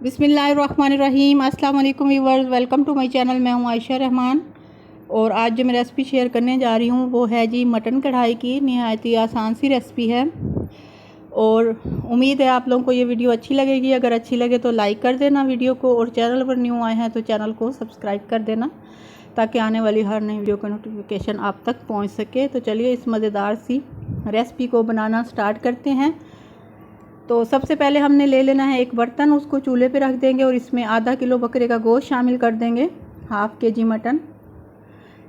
बिस्मिल्लाहिर्रहमानिर्रहीम। अस्सलाम वालेकुम viewers, welcome to my channel. मैं हूँ आयशा रहमान और आज जो मैं रेसिपी शेयर करने जा रही हूँ वो है जी मटन कढ़ाई की। नहायत ही आसान सी रेसिपी है और उम्मीद है आप लोगों को ये वीडियो अच्छी लगेगी। अगर अच्छी लगे तो लाइक कर देना वीडियो को, और चैनल पर न्यू आए हैं तो चैनल को सब्सक्राइब कर देना ताकि आने वाली हर नई वीडियो का नोटिफिकेशन आप तक पहुँच सके। तो चलिए इस मज़ेदार सी रेसिपी को बनाना स्टार्ट करते हैं। तो सबसे पहले हमने ले लेना है एक बर्तन, उसको चूल्हे पे रख देंगे और इसमें आधा किलो बकरे का गोश्त शामिल कर देंगे। हाफ़ केजी मटन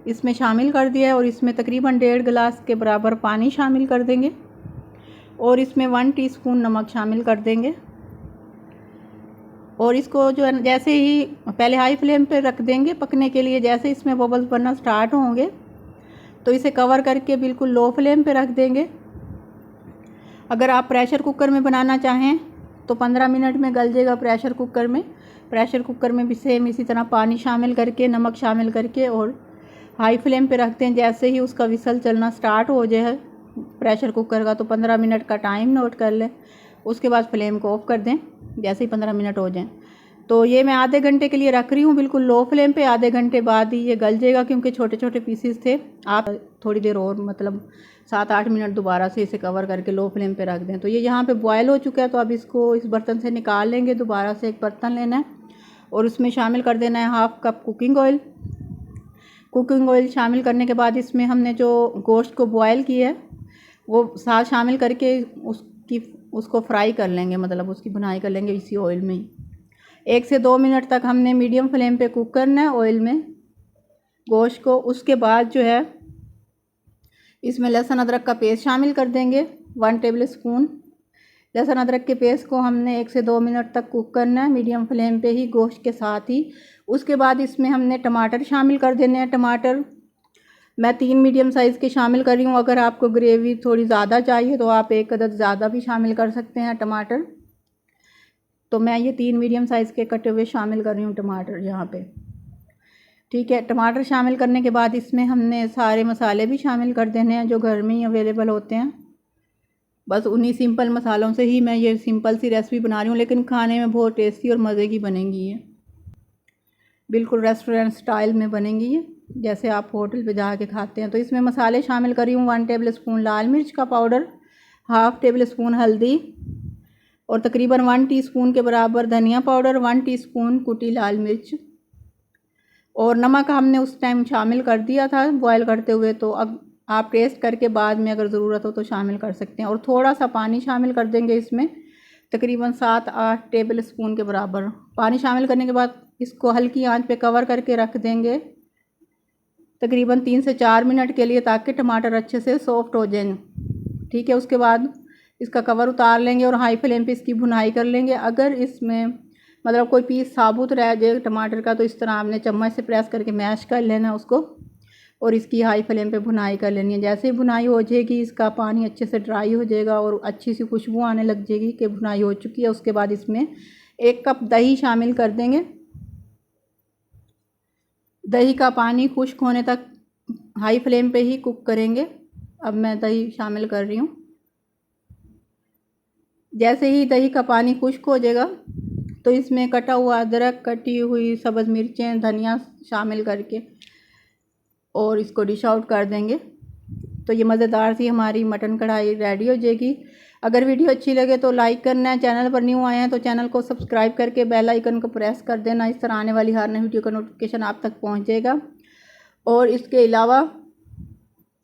इसमें शामिल कर दिया है और इसमें तकरीबन 1.5 गिलास के बराबर पानी शामिल कर देंगे और इसमें 1 टीस्पून नमक शामिल कर देंगे। और इसको जो है जैसे ही पहले हाई फ्लेम पे रख देंगे पकने के लिए। जैसे इसमें बबल्स बनना स्टार्ट होंगे तो इसे कवर करके बिल्कुल लो फ्लेम पे रख देंगे। अगर आप प्रेशर कुकर में बनाना चाहें तो 15 मिनट में गल जाएगा प्रेशर कुकर में। प्रेशर कुकर में भी सेम इसी तरह पानी शामिल करके नमक शामिल करके और हाई फ्लेम पे रखते हैं। जैसे ही उसका विसल चलना स्टार्ट हो जाए प्रेशर कुकर का तो 15 मिनट का टाइम नोट कर लें। उसके बाद फ्लेम को ऑफ कर दें जैसे ही 15 मिनट हो जाएं। तो ये मैं आधे घंटे के लिए रख रही हूँ बिल्कुल लो फ्लेम पे। आधे घंटे बाद ही ये गल जाएगा क्योंकि छोटे छोटे पीसीस थे। आप थोड़ी देर और मतलब 7-8 मिनट दोबारा से इसे कवर करके लो फ्लेम पे रख दें। तो ये यहाँ पे बॉयल हो चुका है तो अब इसको इस बर्तन से निकाल लेंगे। दोबारा से एक बर्तन लेना है और उसमें शामिल कर देना है half cup cooking oil. Cooking oil शामिल करने के बाद इसमें हमने जो गोश्त को बॉयल किया है वो साथ शामिल करके उसको फ्राई कर लेंगे, मतलब उसकी भुनाई कर लेंगे इसी ऑयल में ही। 1 से 2 मिनट तक हमने मीडियम फ्लेम पे कुक करना है ऑयल में गोश्त को। उसके बाद जो है इसमें लहसुन अदरक का पेस्ट शामिल कर देंगे 1 टेबल स्पून। लहसुन अदरक के पेस्ट को हमने 1 से 2 मिनट तक कुक करना है मीडियम फ्लेम पे ही गोश्त के साथ ही। उसके बाद इसमें हमने टमाटर शामिल कर देने हैं। टमाटर मैं 3 मीडियम साइज़ के शामिल कर रही हूँ। अगर आपको ग्रेवी थोड़ी ज़्यादा चाहिए तो आप 1 अदद ज़्यादा भी शामिल कर सकते हैं टमाटर। तो मैं ये 3 मीडियम साइज़ के कटे हुए शामिल कर रही हूँ टमाटर यहाँ पे। ठीक है, टमाटर शामिल करने के बाद इसमें हमने सारे मसाले भी शामिल कर देने हैं जो घर में ही अवेलेबल होते हैं। बस उन्हीं सिंपल मसालों से ही मैं ये सिंपल सी रेसिपी बना रही हूँ, लेकिन खाने में बहुत टेस्टी और मज़े की बनेंगी ये। बिल्कुल रेस्टोरेंट स्टाइल में बनेंगी ये, जैसे आप होटल पे जाके खाते हैं। तो इसमें मसाले शामिल करी हूँ 1 टेबल स्पून लाल मिर्च का पाउडर, हाफ़ टेबल स्पून हल्दी और तकरीबन 1 टीस्पून के बराबर धनिया पाउडर, 1 टीस्पून कुटी लाल मिर्च और नमक हमने उस टाइम शामिल कर दिया था बॉयल करते हुए। तो अब आप टेस्ट करके बाद में अगर ज़रूरत हो तो शामिल कर सकते हैं। और थोड़ा सा पानी शामिल कर देंगे इसमें, तकरीबन 7-8 टेबल स्पून के बराबर पानी शामिल करने के बाद इसको हल्की आंच पे कवर करके रख देंगे तकरीबन 3 से 4 मिनट के लिए ताकि टमाटर अच्छे से सॉफ्ट हो जाएं। ठीक है, उसके बाद इसका कवर उतार लेंगे और हाई फ्लेम पे इसकी भुनाई कर लेंगे। अगर इसमें मतलब कोई पीस साबुत रह जाए टमाटर का तो इस तरह आपने चम्मच से प्रेस करके मैश कर लेना उसको और इसकी हाई फ्लेम पे भुनाई कर लेनी है। जैसे ही भुनाई हो जाएगी इसका पानी अच्छे से ड्राई हो जाएगा और अच्छी सी खुशबू आने लग जाएगी कि भुनाई हो चुकी है। उसके बाद इसमें 1 कप दही शामिल कर देंगे। दही का पानी खुश्क होने तक हाई फ्लेम पे ही कुक करेंगे। अब मैं दही शामिल कर रही हूँ। जैसे ही दही का पानी खुश्क हो जाएगा तो इसमें कटा हुआ अदरक, कटी हुई सब्ज़ मिर्चें, धनिया शामिल करके और इसको डिश आउट कर देंगे। तो ये मज़ेदार सी हमारी मटन कढ़ाई रेडी हो जाएगी। अगर वीडियो अच्छी लगे तो लाइक करना है। चैनल पर न्यू आए हैं तो चैनल को सब्सक्राइब करके बेल आइकन को प्रेस कर देना। इस तरह आने वाली हर नई वीडियो का नोटिफिकेशन आप तक पहुंच जाएगा। और इसके अलावा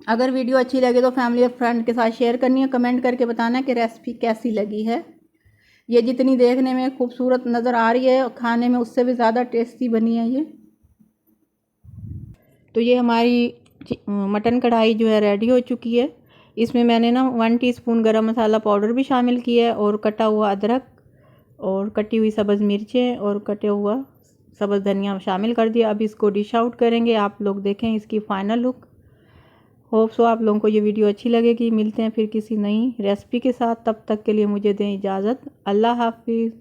अगर वीडियो अच्छी लगे तो फैमिली और फ्रेंड के साथ शेयर करनी है। कमेंट करके बताना कि रेसिपी कैसी लगी है। ये जितनी देखने में खूबसूरत नज़र आ रही है खाने में उससे भी ज़्यादा टेस्टी बनी है ये। तो ये हमारी मटन कढ़ाई जो है रेडी हो चुकी है। इसमें मैंने ना 1 टीस्पून गरम मसाला पाउडर भी शामिल किया है और कटा हुआ अदरक और कटी हुई सब्ज़ मिर्चें और कटे हुआ सब्ज़ धनिया शामिल कर दिया। अब इसको डिश आउट करेंगे। आप लोग देखें इसकी फ़ाइनल लुक। होप सो आप लोगों को ये वीडियो अच्छी लगेगी। मिलते हैं फिर किसी नई रेसिपी के साथ, तब तक के लिए मुझे दें इजाज़त। अल्लाह हाफिज़।